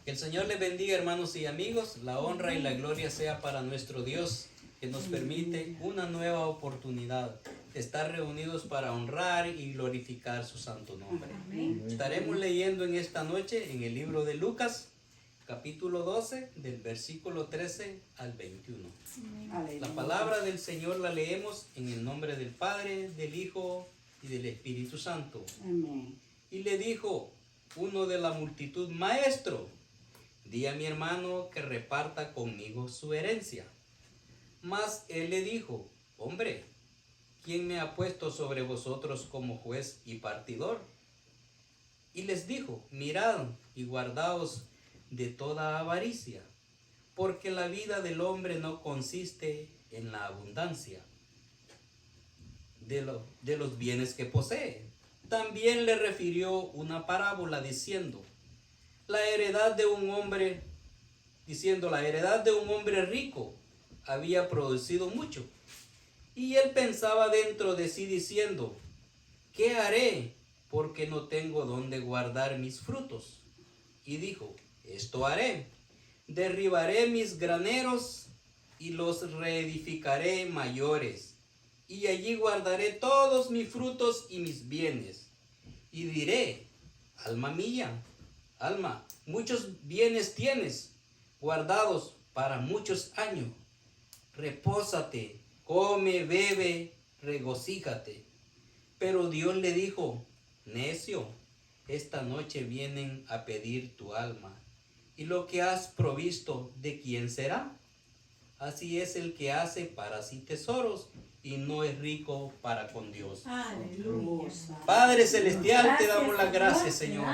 Que el Señor les bendiga, hermanos y amigos. La honra y la gloria sea para nuestro Dios, que nos permite una nueva oportunidad de estar reunidos para honrar y glorificar su santo nombre. Amén. Estaremos leyendo en esta noche en el libro de Lucas, capítulo 12, del versículo 13 al 21. La palabra del Señor la leemos en el nombre del Padre, del Hijo y del Espíritu Santo. Amén. Y le dijo uno de la multitud: Maestro, di a mi hermano que reparta conmigo su herencia. Mas él le dijo: Hombre, ¿quién me ha puesto sobre vosotros como juez y partidor? Y les dijo: Mirad y guardaos de toda avaricia, porque la vida del hombre no consiste en la abundancia de los bienes que posee. También le refirió una parábola diciendo: la heredad de un hombre rico había producido mucho. Y él pensaba dentro de sí diciendo: ¿qué haré? Porque no tengo donde guardar mis frutos. Y dijo: esto haré: derribaré mis graneros y los reedificaré mayores, y allí guardaré todos mis frutos y mis bienes. Y diré: alma mía, alma, muchos bienes tienes guardados para muchos años. Repósate, come, bebe, regocíjate. Pero Dios le dijo: necio, esta noche vienen a pedir tu alma, y lo que has provisto, ¿de quién será? Así es el que hace para sí tesoros y no es rico para con Dios. Aleluya. Padre celestial, te damos las gracias, Señor,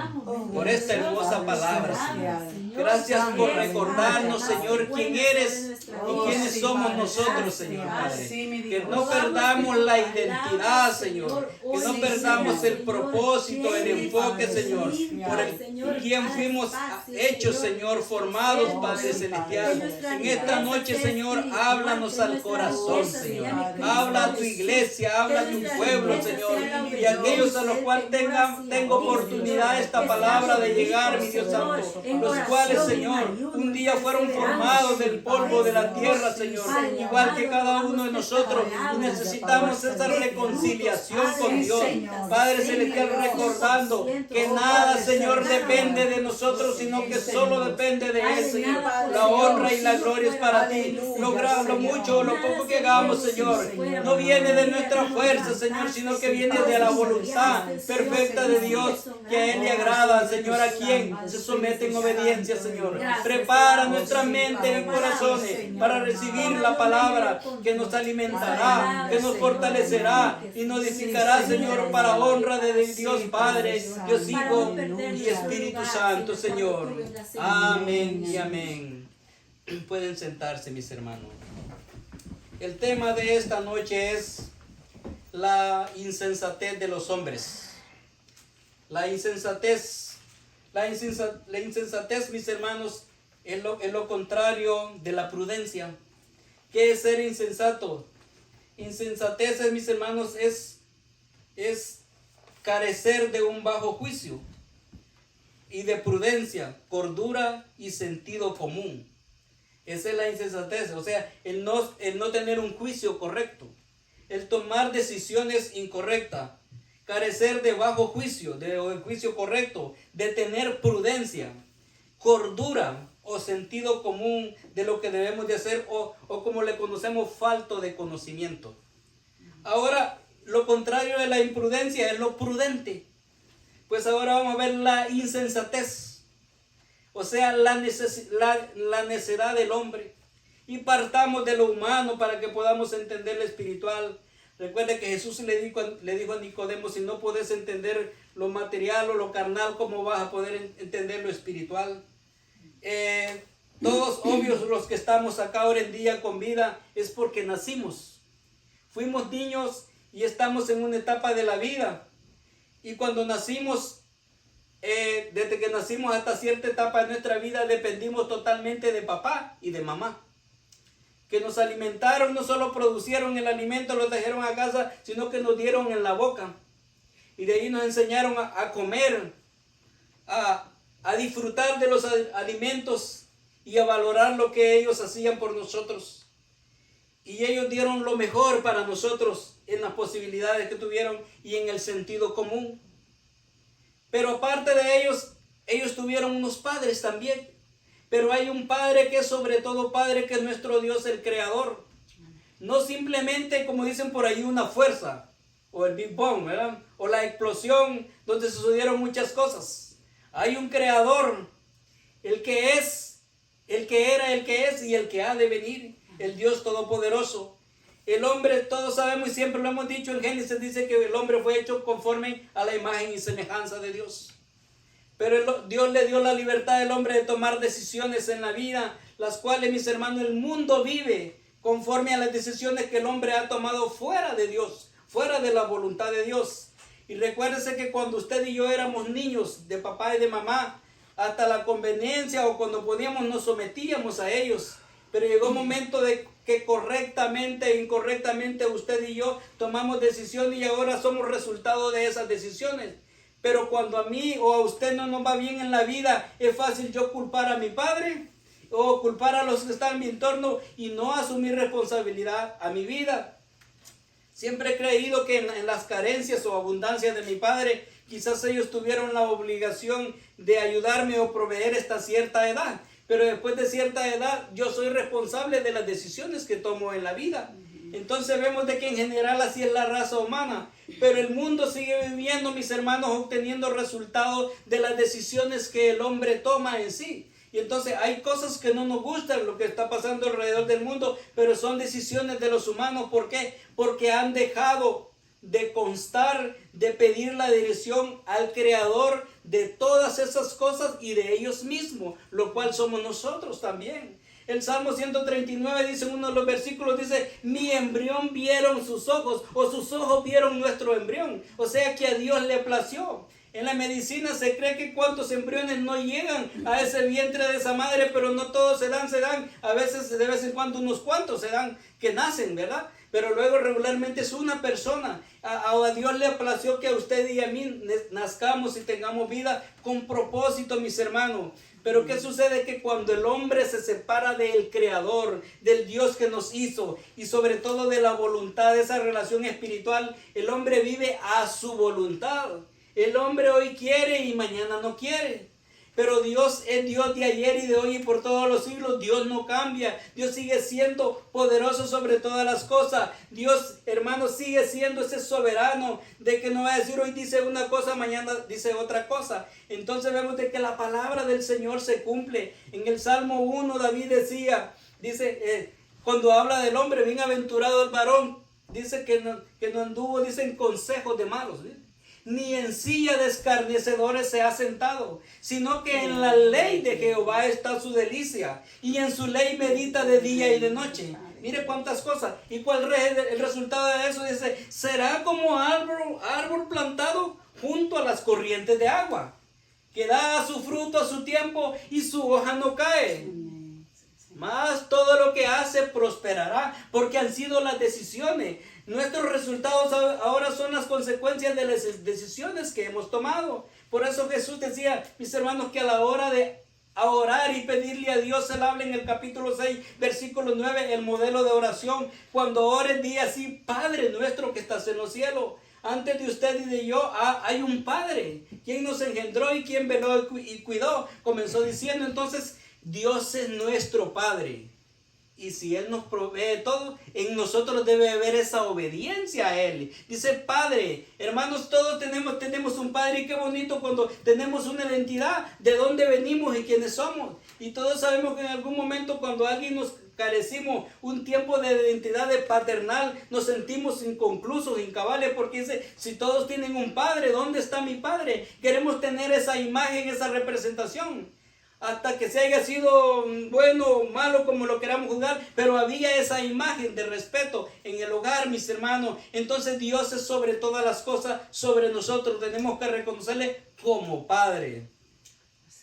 por esta hermosa palabra, Señor. Gracias por recordarnos, Señor, quién eres y quiénes somos nosotros, Señor Padre. Que no perdamos la identidad, Señor. Que no perdamos el propósito, el enfoque, Señor, por el quien fuimos hechos, Señor, formados, Padre celestial. En esta noche, Señor, háblanos al corazón, Señor. Habla a tu iglesia, habla a tu pueblo, Señor. Y aquellos a los cuales tengo oportunidad esta palabra de llegar, mi Dios Santo, los cuales, Señor, un día fueron formados del polvo de la tierra, Señor, igual que cada uno de nosotros, y necesitamos esa reconciliación con Dios. Padre celestial, recordando que nada, Señor, depende de nosotros, sino que solo depende de Él, Señor. La honra y la gloria es para ti. Lo mucho o lo poco que hagamos, Señor, no viene de nuestra fuerza, Señor, sino que viene de la voluntad perfecta de Dios, que a Él le agrada, Señor, a quien se somete en obediencia, Señor. Prepara nuestra mente y corazones para recibir la palabra que nos alimentará, que nos fortalecerá y nos edificará, Señor, para honra de Dios Padre, Dios Hijo y Espíritu Santo, Señor. Amén y amén. Pueden sentarse, mis hermanos. El tema de esta noche es la insensatez de los hombres. La insensatez, mis hermanos, es lo contrario de la prudencia. ¿Qué es ser insensato? Insensatez, mis hermanos, es carecer de un bajo juicio y de prudencia, cordura y sentido común. Esa es la insensatez, o sea, el no tener un juicio correcto, el tomar decisiones incorrectas, carecer de bajo juicio, de juicio correcto, de tener prudencia, cordura o sentido común de lo que debemos de hacer, o como le conocemos, falto de conocimiento. Ahora, lo contrario de la imprudencia es lo prudente. Pues ahora vamos a ver la insensatez. O sea, la necedad del hombre. Y partamos de lo humano para que podamos entender lo espiritual. Recuerde que Jesús le dijo a Nicodemo: si no puedes entender lo material o lo carnal, ¿cómo vas a poder entender lo espiritual? Todos, obvios, los que estamos acá ahora en día con vida, es porque nacimos. Fuimos niños y estamos en una etapa de la vida. Y cuando nacimos, desde que nacimos hasta cierta etapa de nuestra vida, dependimos totalmente de papá y de mamá, que nos alimentaron, no solo producieron el alimento, lo trajeron a casa, sino que nos dieron en la boca. Y de ahí nos enseñaron a comer, a disfrutar de los alimentos y a valorar lo que ellos hacían por nosotros. Y ellos dieron lo mejor para nosotros en las posibilidades que tuvieron y en el sentido común. Pero aparte de ellos tuvieron unos padres también. Pero hay un Padre que es sobre todo Padre, que es nuestro Dios, el Creador. No simplemente, como dicen por ahí, una fuerza, o el Big Bang, ¿verdad? O la explosión donde sucedieron muchas cosas. Hay un Creador, el que es, el que era, el que es y el que ha de venir, el Dios Todopoderoso. El hombre, todos sabemos y siempre lo hemos dicho en Génesis, dice que el hombre fue hecho conforme a la imagen y semejanza de Dios. Pero Dios le dio la libertad al hombre de tomar decisiones en la vida, las cuales, mis hermanos, el mundo vive conforme a las decisiones que el hombre ha tomado fuera de Dios, fuera de la voluntad de Dios. Y recuérdese que cuando usted y yo éramos niños de papá y de mamá, hasta la conveniencia o cuando podíamos nos sometíamos a ellos. Pero llegó un momento de que correctamente e incorrectamente usted y yo tomamos decisiones y ahora somos resultado de esas decisiones. Pero cuando a mí o a usted no nos va bien en la vida, es fácil yo culpar a mi padre o culpar a los que están en mi entorno y no asumir responsabilidad a mi vida. Siempre he creído que en las carencias o abundancias de mi padre, quizás ellos tuvieron la obligación de ayudarme o proveer esta cierta edad. Pero después de cierta edad, yo soy responsable de las decisiones que tomo en la vida. Entonces vemos de que en general así es la raza humana. Pero el mundo sigue viviendo, mis hermanos, obteniendo resultados de las decisiones que el hombre toma en sí. Y entonces hay cosas que no nos gustan, lo que está pasando alrededor del mundo, pero son decisiones de los humanos. ¿Por qué? Porque han dejado de constar, de pedir la dirección al Creador de todas esas cosas y de ellos mismos, lo cual somos nosotros también. El Salmo 139 dice, uno de los versículos dice, mi embrión vieron sus ojos, o sus ojos vieron nuestro embrión. O sea que a Dios le plació. En la medicina se cree que cuántos embriones no llegan a ese vientre de esa madre, pero no todos se dan. A veces, de vez en cuando, unos cuantos se dan que nacen, ¿verdad? Pero luego regularmente es una persona. A Dios le plació que a usted y a mí nazcamos y tengamos vida con propósito, mis hermanos. Pero ¿qué sucede? Que cuando el hombre se separa del Creador, del Dios que nos hizo y sobre todo de la voluntad, de esa relación espiritual, el hombre vive a su voluntad. El hombre hoy quiere y mañana no quiere. Pero Dios es Dios de ayer y de hoy y por todos los siglos. Dios no cambia. Dios sigue siendo poderoso sobre todas las cosas. Dios, hermano, sigue siendo ese soberano de que no va a decir hoy dice una cosa, mañana dice otra cosa. Entonces vemos de que la palabra del Señor se cumple. En el Salmo 1 David dice, cuando habla del hombre, bienaventurado el varón, dice que no anduvo, dice, en consejos de malos, ¿sí? Ni en silla de escarnecedores se ha sentado, sino que en la ley de Jehová está su delicia, y en su ley medita de día y de noche. Mire cuántas cosas. ¿Y cuál es el resultado de eso? Dice, será como árbol plantado junto a las corrientes de agua, que da su fruto a su tiempo y su hoja no cae. Más todo lo que hace prosperará, porque han sido las decisiones. Nuestros resultados ahora son las consecuencias de las decisiones que hemos tomado. Por eso Jesús decía, mis hermanos, que a la hora de orar y pedirle a Dios, Él habla en el capítulo 6, versículo 9, el modelo de oración. Cuando ores, di así, Padre nuestro que estás en los cielos. Antes de usted y de yo hay un Padre, quien nos engendró y quien veló y cuidó. Comenzó diciendo, entonces, Dios es nuestro Padre. Y si Él nos provee todo, en nosotros debe haber esa obediencia a Él. Dice Padre, hermanos, todos tenemos un Padre, y qué bonito cuando tenemos una identidad de dónde venimos y quiénes somos. Y todos sabemos que en algún momento cuando alguien nos carecimos un tiempo de identidad de paternal, nos sentimos inconclusos, incabales, porque dice, si todos tienen un Padre, ¿dónde está mi Padre? Queremos tener esa imagen, esa representación. Hasta que se haya sido bueno o malo, como lo queramos juzgar, pero había esa imagen de respeto en el hogar, mis hermanos. Entonces Dios es sobre todas las cosas, sobre nosotros tenemos que reconocerle como Padre.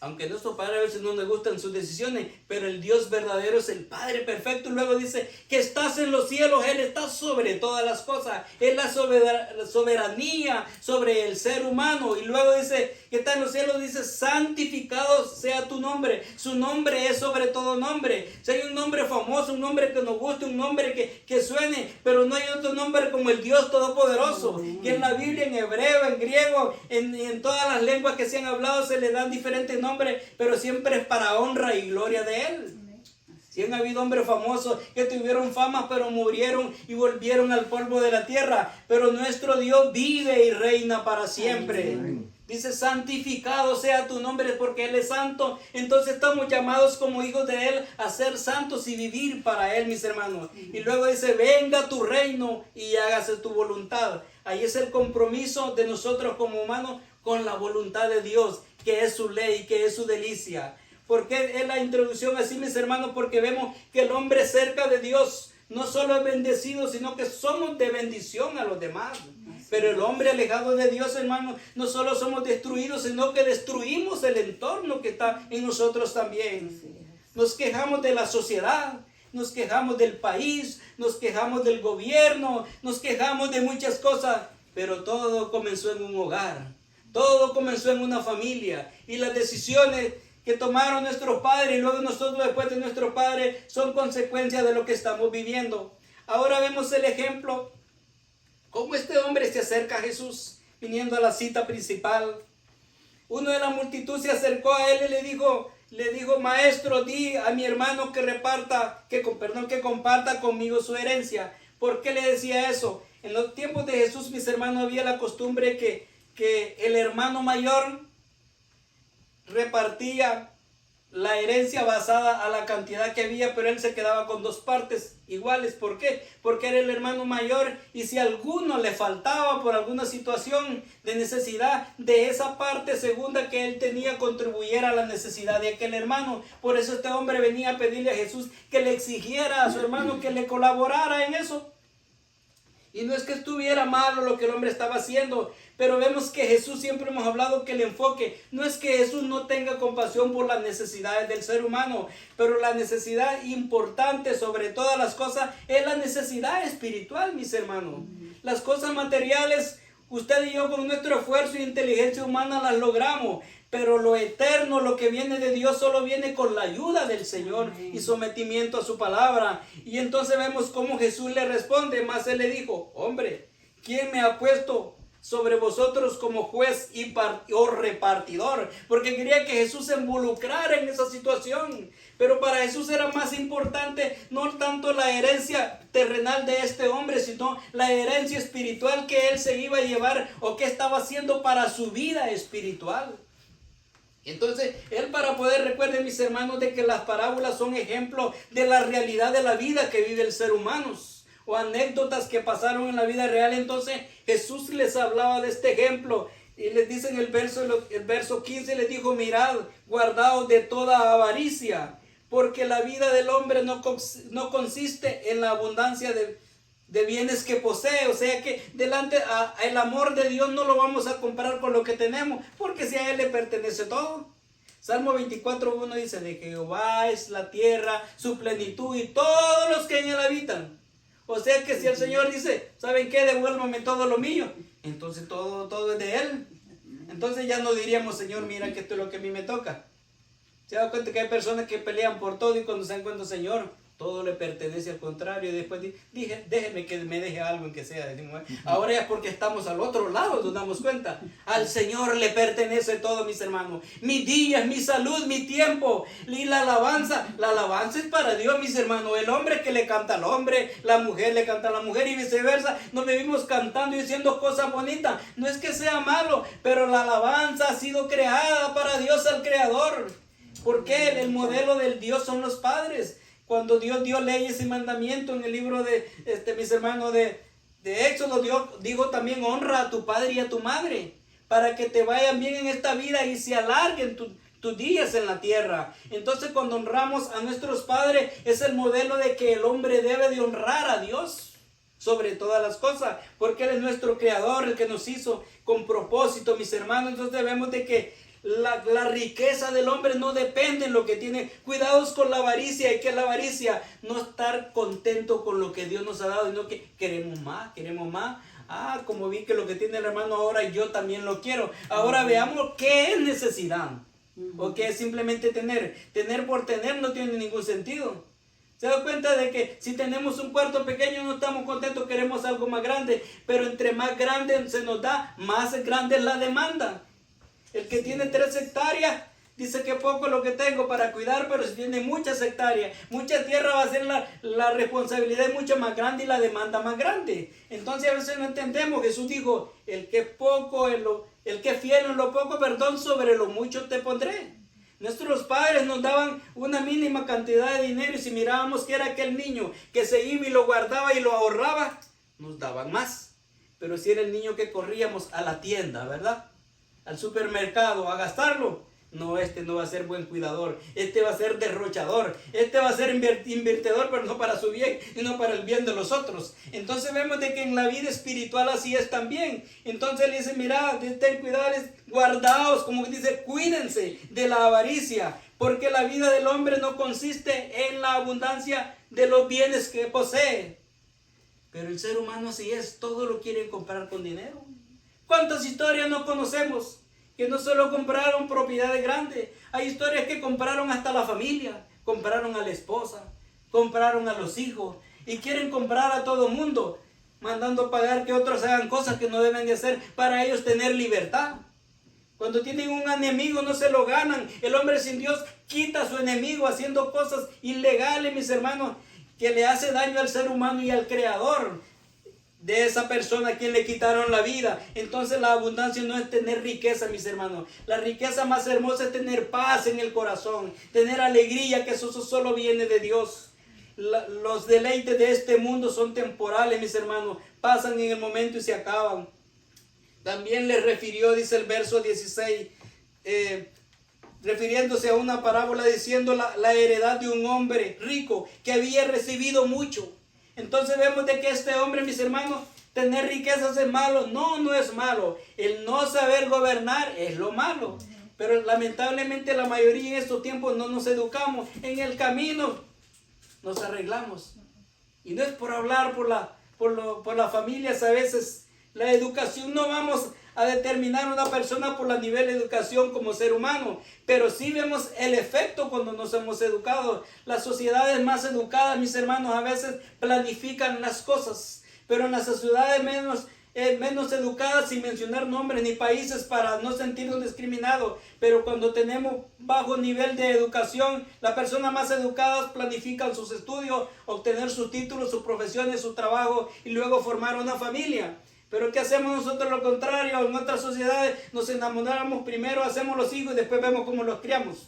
Aunque nuestro Padre a veces no nos gustan sus decisiones, pero el Dios verdadero es el Padre perfecto. Y luego dice que estás en los cielos, Él está sobre todas las cosas. Es la soberanía sobre el ser humano. Y luego dice que está en los cielos, dice santificado sea tu nombre. Su nombre es sobre todo nombre. Si hay un nombre famoso, un nombre que nos guste, un nombre que suene, pero no hay otro nombre como el Dios Todopoderoso. Que en la Biblia, en hebreo, en griego, en todas las lenguas que se han hablado, se le dan diferentes nombres, pero siempre es para honra y gloria de Él. Si han habido hombres famosos que tuvieron fama, pero murieron y volvieron al polvo de la tierra. Pero nuestro Dios vive y reina para siempre. Dice, santificado sea tu nombre porque Él es santo. Entonces estamos llamados como hijos de Él a ser santos y vivir para Él, mis hermanos. Y luego dice, venga tu reino y hágase tu voluntad. Ahí es el compromiso de nosotros como humanos con la voluntad de Dios, que es su ley, que es su delicia. ¿Por qué es la introducción así, mis hermanos? Porque vemos que el hombre cerca de Dios no solo es bendecido, sino que somos de bendición a los demás. Pero el hombre alejado de Dios, hermanos, no solo somos destruidos, sino que destruimos el entorno que está en nosotros también. Nos quejamos de la sociedad, nos quejamos del país, nos quejamos del gobierno, nos quejamos de muchas cosas, pero todo comenzó en un hogar. Todo comenzó en una familia, y las decisiones que tomaron nuestros padres y luego nosotros después de nuestros padres son consecuencia de lo que estamos viviendo. Ahora vemos el ejemplo, cómo este hombre se acerca a Jesús viniendo a la cita principal. Uno de la multitud se acercó a él y le dijo, maestro, di a mi hermano que comparta conmigo su herencia. ¿Por qué le decía eso? En los tiempos de Jesús, mis hermanos, había la costumbre que el hermano mayor repartía la herencia basada a la cantidad que había, pero él se quedaba con dos partes iguales. ¿Por qué? Porque era el hermano mayor, y si a alguno le faltaba por alguna situación de necesidad, de esa parte segunda que él tenía contribuyera a la necesidad de aquel hermano. Por eso este hombre venía a pedirle a Jesús que le exigiera a su hermano que le colaborara en eso. Y no es que estuviera malo lo que el hombre estaba haciendo, pero vemos que Jesús, siempre hemos hablado que el enfoque no es que Jesús no tenga compasión por las necesidades del ser humano, pero la necesidad importante sobre todas las cosas es la necesidad espiritual, mis hermanos. Las cosas materiales, usted y yo con nuestro esfuerzo e inteligencia humana las logramos, pero lo eterno, lo que viene de Dios, solo viene con la ayuda del Señor y sometimiento a su palabra. Y entonces vemos cómo Jesús le responde, más él le dijo, hombre, ¿quién me ha puesto sobre vosotros como juez o repartidor? Porque quería que Jesús se involucrara en esa situación. Pero para Jesús era más importante no tanto la herencia terrenal de este hombre, sino la herencia espiritual que él se iba a llevar o que estaba haciendo para su vida espiritual. Entonces, él, para poder, recuerden, mis hermanos, de que las parábolas son ejemplos de la realidad de la vida que vive el ser humano, o anécdotas que pasaron en la vida real. Entonces Jesús les hablaba de este ejemplo y les dice en el verso 15, les dijo, mirad, guardaos de toda avaricia, porque la vida del hombre no consiste en la abundancia de bienes que posee. O sea que el amor de Dios no lo vamos a comprar con lo que tenemos, porque si a Él le pertenece todo. Salmo 24:1 dice, de Jehová es la tierra, su plenitud y todos los que en él habitan. O sea que si el Señor dice, ¿saben qué? Devuélvame todo lo mío, entonces todo es de Él. Entonces ya no diríamos, Señor, mira que esto es lo que a mí me toca. ¿Se da cuenta que hay personas que pelean por todo y cuando se dan cuenta, Señor, todo le pertenece al contrario? Y después dije, déjeme que me deje algo en que sea. Ahora es porque estamos al otro lado, nos damos cuenta. Al Señor le pertenece todo, mis hermanos. Mis días, mi salud, mi tiempo. Y la alabanza es para Dios, mis hermanos. El hombre que le canta al hombre, la mujer le canta a la mujer y viceversa. Nos vivimos cantando y diciendo cosas bonitas. No es que sea malo, pero la alabanza ha sido creada para Dios, el Creador. Porque el modelo del Dios son los padres. Cuando Dios dio leyes y mandamientos en el libro de, mis hermanos, de Éxodo, Dios dijo también, honra a tu padre y a tu madre, para que te vayan bien en esta vida y se alarguen tus días en la tierra. Entonces, cuando honramos a nuestros padres, es el modelo de que el hombre debe de honrar a Dios sobre todas las cosas, porque Él es nuestro Creador, el que nos hizo con propósito, mis hermanos. Entonces, vemos de que La riqueza del hombre no depende en lo que tiene. Cuidados con la avaricia. ¿Y qué es la avaricia? No estar contento con lo que Dios nos ha dado, sino que queremos más, queremos más. Ah, como vi que lo que tiene el hermano ahora yo también lo quiero. Ahora veamos qué es necesidad. O qué es simplemente tener. Tener por tener no tiene ningún sentido. Se da cuenta de que si tenemos un cuarto pequeño no estamos contentos, queremos algo más grande. Pero entre más grande se nos da, más grande es la demanda. El que tiene 3 hectáreas dice que poco lo que tengo para cuidar, pero si tiene muchas hectáreas, mucha tierra, va a ser la responsabilidad mucho más grande y la demanda más grande. Entonces a veces no entendemos. Jesús dijo, el que es fiel en lo poco, perdón, sobre lo mucho te pondré. Nuestros padres nos daban una mínima cantidad de dinero y si mirábamos que era aquel niño que se iba y lo guardaba y lo ahorraba, nos daban más. Pero si era el niño que corríamos a la tienda, ¿verdad?, al supermercado a gastarlo, no, este no va a ser buen cuidador, este va a ser derrochador, este va a ser invertidor, pero no para su bien, sino para el bien de los otros. Entonces vemos de que en la vida espiritual así es también. Entonces le dice, mira, ten cuidado, guardaos, como dice, cuídense de la avaricia, porque la vida del hombre no consiste en la abundancia de los bienes que posee. Pero el ser humano así es, todo lo quiere comprar con dinero. ¿Cuántas historias no conocemos? Que no solo compraron propiedades grandes, hay historias que compraron hasta la familia, compraron a la esposa, compraron a los hijos y quieren comprar a todo mundo, mandando pagar que otros hagan cosas que no deben de hacer para ellos tener libertad. Cuando tienen un enemigo no se lo ganan. El hombre sin Dios quita a su enemigo haciendo cosas ilegales, mis hermanos, que le hace daño al ser humano y al creador de esa persona a quien le quitaron la vida. Entonces la abundancia no es tener riqueza, mis hermanos. La riqueza más hermosa es tener paz en el corazón, tener alegría, que eso solo viene de Dios. Los deleites de este mundo son temporales, mis hermanos, pasan en el momento y se acaban. También le refirió, dice el verso 16, refiriéndose a una parábola diciendo la heredad de un hombre rico que había recibido mucho. Entonces vemos de que este hombre, mis hermanos, tener riquezas es malo. No, no es malo. El no saber gobernar es lo malo. Pero lamentablemente la mayoría en estos tiempos no nos educamos. En el camino nos arreglamos. Y no es por hablar por las familias a veces. La educación no vamos a determinar una persona por la nivel de educación como ser humano, pero sí vemos el efecto cuando nos hemos educado. Las sociedades más educadas, mis hermanos, a veces planifican las cosas, pero en las sociedades menos educadas, sin mencionar nombres ni países para no sentirnos discriminados, pero cuando tenemos bajo nivel de educación, las personas más educadas planifican sus estudios, obtener sus títulos, sus profesiones, su trabajo y luego formar una familia. Pero ¿qué hacemos nosotros lo contrario? En otras sociedades nos enamoramos primero, hacemos los hijos y después vemos cómo los criamos.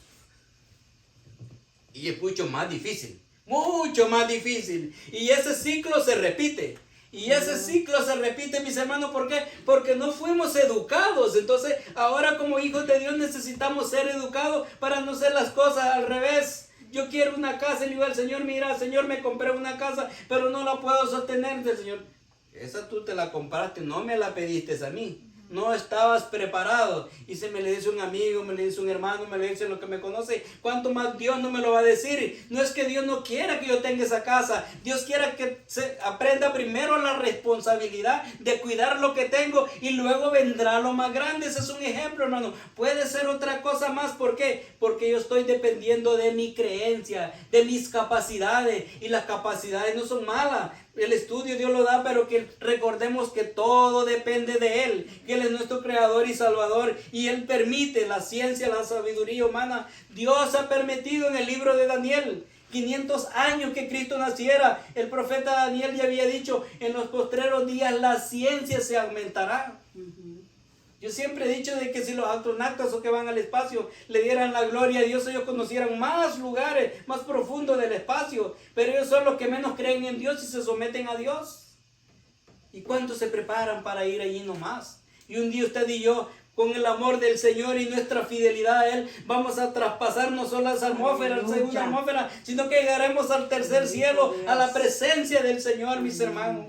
Y es mucho más difícil, mucho más difícil. Y ese ciclo se repite. Y ese ciclo se repite, mis hermanos, ¿por qué? Porque no fuimos educados. Entonces, ahora como hijos de Dios necesitamos ser educados para no hacer las cosas al revés. Yo quiero una casa y le digo al Señor, mira, Señor, me compré una casa, pero no la puedo sostener. El Señor, esa tú te la compraste, no me la pediste a mí. No estabas preparado. Y se me le dice un amigo, me le dice un hermano, me le dice lo que me conoce. ¿Cuánto más Dios no me lo va a decir? No es que Dios no quiera que yo tenga esa casa. Dios quiera que se aprenda primero la responsabilidad de cuidar lo que tengo y luego vendrá lo más grande. Ese es un ejemplo, hermano. Puede ser otra cosa más. ¿Por qué? Porque yo estoy dependiendo de mi creencia, de mis capacidades. Y las capacidades no son malas. El estudio Dios lo da, pero que recordemos que todo depende de Él, que Él es nuestro creador y salvador y Él permite la ciencia, la sabiduría humana. Dios ha permitido en el libro de Daniel 500 años que Cristo naciera. El profeta Daniel ya había dicho, en los postreros días la ciencia se aumentará. Yo siempre he dicho de que si los astronautas o que van al espacio le dieran la gloria a Dios, ellos conocieran más lugares, más profundos del espacio. Pero ellos son los que menos creen en Dios y se someten a Dios. ¿Y cuántos se preparan para ir allí nomás? Y un día usted y yo, con el amor del Señor y nuestra fidelidad a Él, vamos a traspasar no solo las atmósferas, la segunda atmósfera, sino que llegaremos al tercer cielo, a la presencia del Señor, mis hermanos.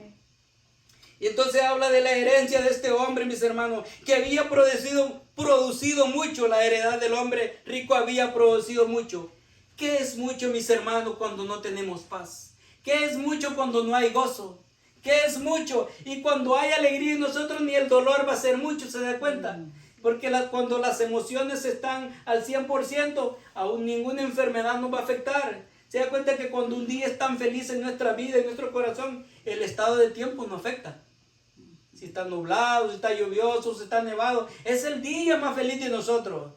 Y entonces habla de la herencia de este hombre, mis hermanos, que había producido producido mucho, la heredad del hombre rico había producido mucho. ¿Qué es mucho, mis hermanos, cuando no tenemos paz? ¿Qué es mucho cuando no hay gozo? ¿Qué es mucho? Y cuando hay alegría en nosotros, ni el dolor va a ser mucho, ¿se da cuenta? Porque cuando las emociones están al 100%, aún ninguna enfermedad nos va a afectar. Se da cuenta que cuando un día es tan feliz en nuestra vida, en nuestro corazón, el estado de tiempo no afecta. Si está nublado, si está lluvioso, si está nevado, es el día más feliz de nosotros.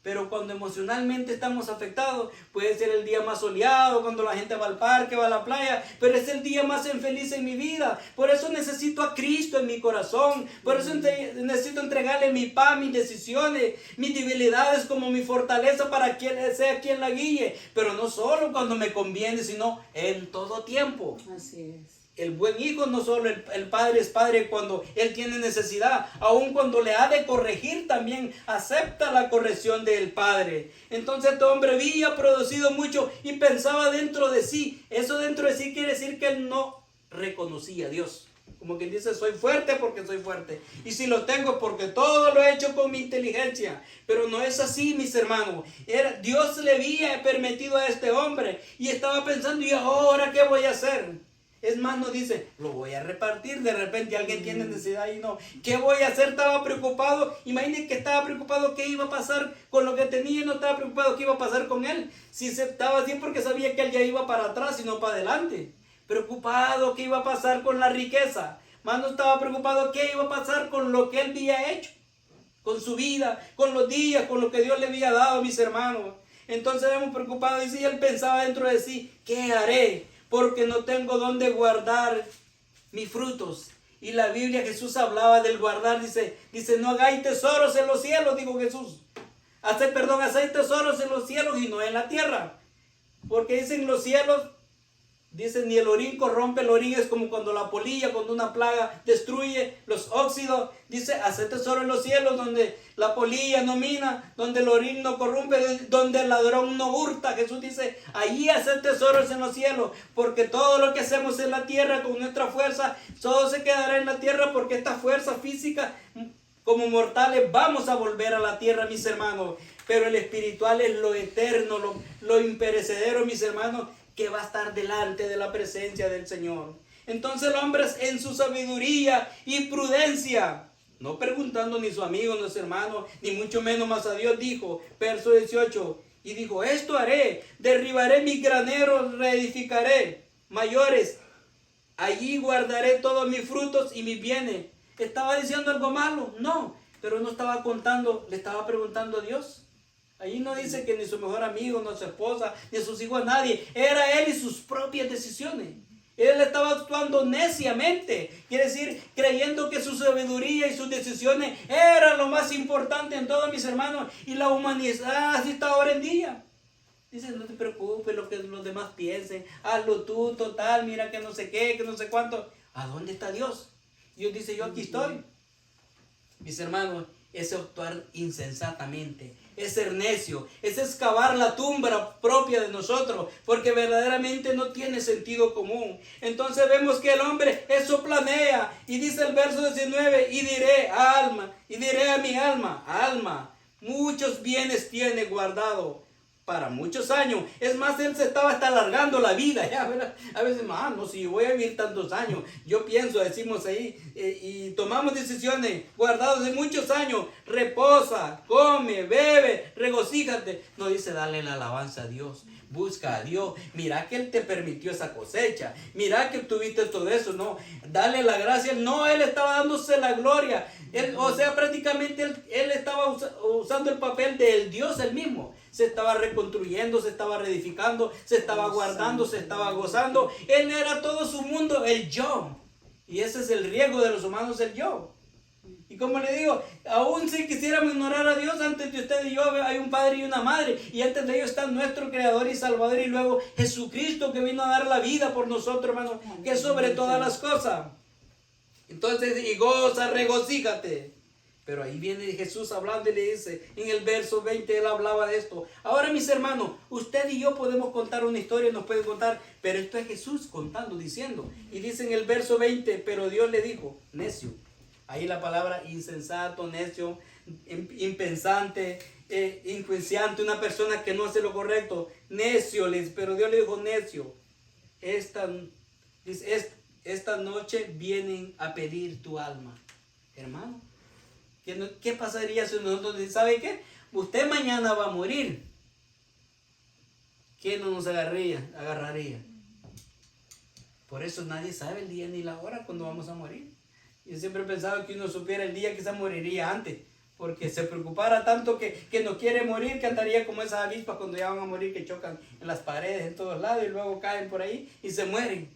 Pero cuando emocionalmente estamos afectados, puede ser el día más soleado, cuando la gente va al parque, va a la playa, pero es el día más infeliz en mi vida. Por eso necesito a Cristo en mi corazón, por eso necesito entregarle mi paz, mis decisiones, mis debilidades como mi fortaleza para que sea quien la guíe. Pero no solo cuando me conviene, sino en todo tiempo. Así es. El buen hijo no solo el padre es padre cuando él tiene necesidad, aun cuando le ha de corregir también acepta la corrección del padre. Entonces este hombre había producido mucho y pensaba dentro de sí. Eso dentro de sí quiere decir que él no reconocía a Dios. Como quien dice, soy fuerte porque soy fuerte. Y si lo tengo porque todo lo he hecho con mi inteligencia. Pero no es así, mis hermanos. Dios le había permitido a este hombre y estaba pensando, ¿y ahora qué voy a hacer? Es más, no dice, lo voy a repartir. De repente alguien tiene necesidad y no. ¿Qué voy a hacer? Estaba preocupado. Imaginen que estaba preocupado qué iba a pasar con lo que tenía y no estaba preocupado qué iba a pasar con él. Si se estaba así porque sabía que él ya iba para atrás y no para adelante. Preocupado qué iba a pasar con la riqueza. Más no estaba preocupado qué iba a pasar con lo que él había hecho. Con su vida, con los días, con lo que Dios le había dado, mis hermanos. Entonces vemos preocupado y si él pensaba dentro de sí, ¿qué haré? Porque no tengo dónde guardar mis frutos. Y la Biblia, Jesús hablaba del guardar, dice, no hagáis tesoros en los cielos, dijo Jesús. Hacéis tesoros en los cielos y no en la tierra. Porque dicen los cielos, dicen ni el orín corrompe, el orín es como cuando la polilla, cuando una plaga destruye los óxidos. Dice, haced tesoro en los cielos donde la polilla no mina, donde el orín no corrompe, donde el ladrón no hurta. Jesús dice, allí haced tesoros en los cielos, porque todo lo que hacemos en la tierra con nuestra fuerza, todo se quedará en la tierra porque esta fuerza física, como mortales, vamos a volver a la tierra, mis hermanos. Pero el espiritual es lo eterno, lo imperecedero, mis hermanos, que va a estar delante de la presencia del Señor. Entonces el hombre en su sabiduría y prudencia, no preguntando ni su amigo, ni su hermano, ni mucho menos más a Dios, dijo, verso 18, y dijo, esto haré, derribaré mis graneros, reedificaré mayores, allí guardaré todos mis frutos y mis bienes. ¿Estaba diciendo algo malo? No, pero no estaba contando, le estaba preguntando a Dios. Allí no dice que ni su mejor amigo, ni su esposa, ni sus hijos, nadie. Era él y sus propias decisiones. Él estaba actuando neciamente. Quiere decir, creyendo que su sabiduría y sus decisiones eran lo más importante en todos, mis hermanos. Y la humanidad así está ahora en día. Dice, no te preocupes lo que los demás piensen. Hazlo tú, total, mira que no sé qué, que no sé cuánto. ¿A dónde está Dios? Dios dice, yo aquí estoy. Mis hermanos, es actuar insensatamente. Es ser necio, es excavar la tumba propia de nosotros, porque verdaderamente no tiene sentido común. Entonces vemos que el hombre eso planea, y dice el verso 19, y diré a mi alma, muchos bienes tiene guardado para muchos años. Es más, él se estaba hasta alargando la vida. Ya, a veces, no, si voy a vivir tantos años, yo pienso, decimos ahí, y tomamos decisiones guardados de muchos años. Reposa, come, bebe, regocíjate. No dice, dale la alabanza a Dios. Busca a Dios. Mira que Él te permitió esa cosecha. Mira que tuviste todo eso. No, dale la gracia. No, Él estaba dándose la gloria. Prácticamente él estaba usando el papel del Dios él mismo. Se estaba reconstruyendo, se estaba reedificando, se estaba guardando, se estaba gozando. Él era todo su mundo, el yo. Y ese es el riesgo de los humanos, el yo. Y como le digo, aún si quisiéramos ignorar a Dios, antes de usted y yo hay un padre y una madre. Y antes de ellos está nuestro Creador y Salvador. Y luego Jesucristo que vino a dar la vida por nosotros, hermano. Que es sobre todas las cosas. Entonces, y goza, regocíjate. Pero ahí viene Jesús hablando y le dice, en el verso 20 él hablaba de esto. Ahora, mis hermanos, usted y yo podemos contar una historia, nos pueden contar, pero esto es Jesús contando, diciendo. Y dice en el verso 20, pero Dios le dijo, necio. Ahí la palabra insensato, necio, impensante, injuiciante, una persona que no hace lo correcto, necio, pero Dios le dijo necio. Esta noche vienen a pedir tu alma, hermano. ¿Qué pasaría si nosotros decimos, ¿sabe qué? Usted mañana va a morir. ¿Quién no nos agarraría? Por eso nadie sabe el día ni la hora cuando vamos a morir. Yo siempre he pensado que uno supiera el día, quizás moriría antes, porque se preocupara tanto que no quiere morir, que andaría como esas avispas cuando ya van a morir, que chocan en las paredes en todos lados y luego caen por ahí y se mueren,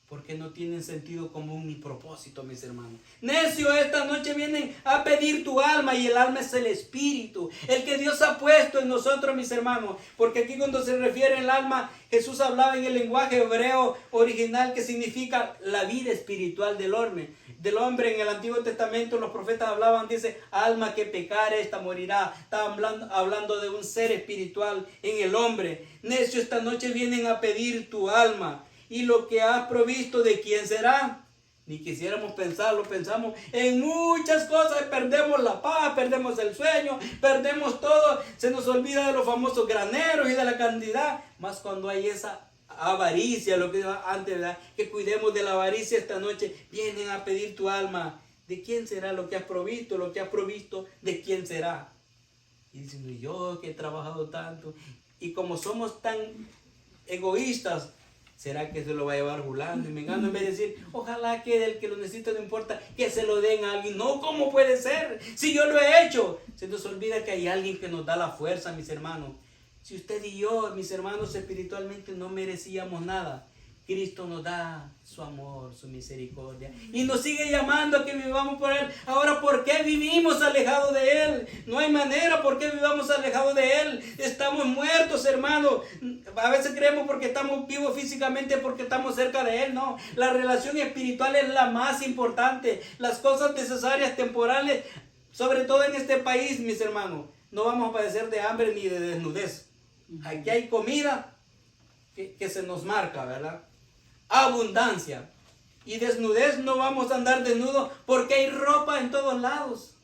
porque no tienen sentido común ni propósito, mis hermanos. Necio, esta noche vienen a pedir tu alma, y el alma es el espíritu, el que Dios ha puesto en nosotros, mis hermanos, porque aquí cuando se refiere al alma, Jesús hablaba en el lenguaje hebreo original que significa la vida espiritual del hombre. En el Antiguo Testamento los profetas hablaban, dice, alma que pecare, esta morirá. Estaban hablando de un ser espiritual en el hombre. Necio, esta noche vienen a pedir tu alma. Y lo que has provisto, ¿de quién será? Ni quisiéramos pensarlo, pensamos en muchas cosas, perdemos la paz, perdemos el sueño, perdemos todo, se nos olvida de los famosos graneros y de la cantidad, más cuando hay esa avaricia, lo que antes, ¿verdad? Que cuidemos de la avaricia esta noche, vienen a pedir tu alma, ¿de quién será lo que has provisto? Lo que has provisto, ¿de quién será? Y dicen, yo que he trabajado tanto, y como somos tan egoístas, ¿será que se lo va a llevar Julano y Mengano? En vez de decir, ojalá que del que lo necesita no importa, que se lo den a alguien. No, ¿cómo puede ser? Si yo lo he hecho. Se nos olvida que hay alguien que nos da la fuerza, mis hermanos. Si usted y yo, mis hermanos, espiritualmente no merecíamos nada, Cristo nos da su amor, su misericordia, y nos sigue llamando a que vivamos por Él. Ahora, ¿por qué vivimos alejados de Él? No hay manera por qué vivamos alejados de Él. Estamos muertos, hermanos. A veces creemos porque estamos vivos físicamente, porque estamos cerca de Él. No, la relación espiritual es la más importante. Las cosas necesarias, temporales, sobre todo en este país, mis hermanos, no vamos a padecer de hambre ni de desnudez. Aquí hay comida que se nos marca, ¿verdad? Abundancia. Y desnudez, no vamos a andar desnudos porque hay ropa en todos lados.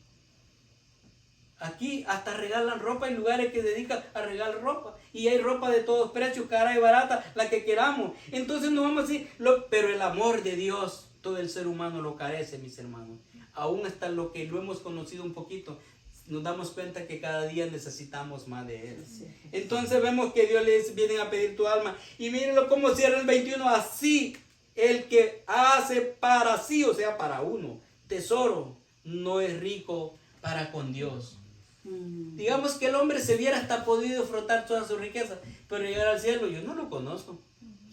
Aquí hasta regalan ropa, en lugares que se dedican a regalar ropa. Y hay ropa de todos precios, cara y barata, la que queramos. Entonces no vamos a decir, pero el amor de Dios, todo el ser humano lo carece, mis hermanos. Aún hasta lo que lo hemos conocido un poquito, nos damos cuenta que cada día necesitamos más de Él. Entonces vemos que Dios les viene a pedir tu alma. Y mírenlo cómo cierra el 21. Así, el que hace para sí, o sea, para uno, tesoro, no es rico para con Dios. Digamos que el hombre se viera hasta podido frotar toda su riqueza, pero llegar al cielo, yo no lo conozco.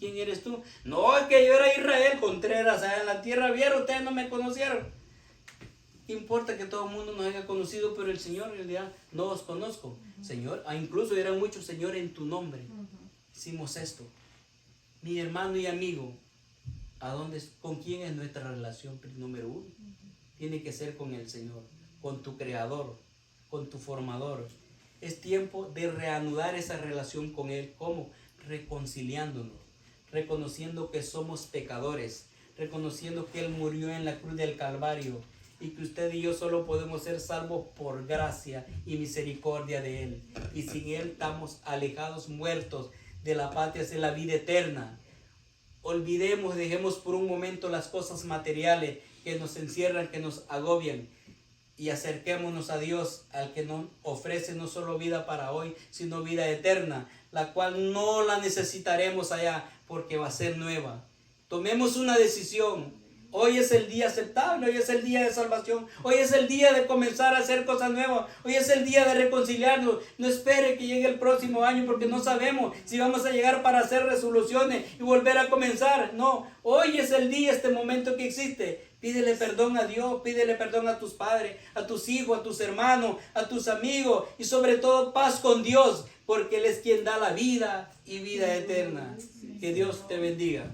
¿Quién eres tú? No, es que yo era Israel Contreras, allá en la tierra vieron, ustedes no me conocieron. ¿Qué importa que todo el mundo nos haya conocido, pero el Señor en realidad no os conozco? Señor, incluso eran muchos, Señor, en tu nombre hicimos esto. Mi hermano y amigo, ¿con quién es nuestra relación número uno? Tiene que ser con el Señor, con tu Creador, con tu Formador. Es tiempo de reanudar esa relación con Él. ¿Cómo? Reconciliándonos, reconociendo que somos pecadores, reconociendo que Él murió en la cruz del Calvario, y que usted y yo solo podemos ser salvos por gracia y misericordia de Él. Y sin Él estamos alejados, muertos de la patria, de la vida eterna. Olvidemos, dejemos por un momento las cosas materiales que nos encierran, que nos agobian, y acerquémonos a Dios, al que nos ofrece no solo vida para hoy, sino vida eterna, la cual no la necesitaremos allá, porque va a ser nueva. Tomemos una decisión. Hoy es el día aceptable, hoy es el día de salvación, hoy es el día de comenzar a hacer cosas nuevas, hoy es el día de reconciliarnos. No espere que llegue el próximo año, porque no sabemos si vamos a llegar para hacer resoluciones y volver a comenzar. No, hoy es el día, este momento que existe. Pídele perdón a Dios, pídele perdón a tus padres, a tus hijos, a tus hermanos, a tus amigos, y sobre todo paz con Dios, porque Él es quien da la vida y vida eterna. Que Dios te bendiga.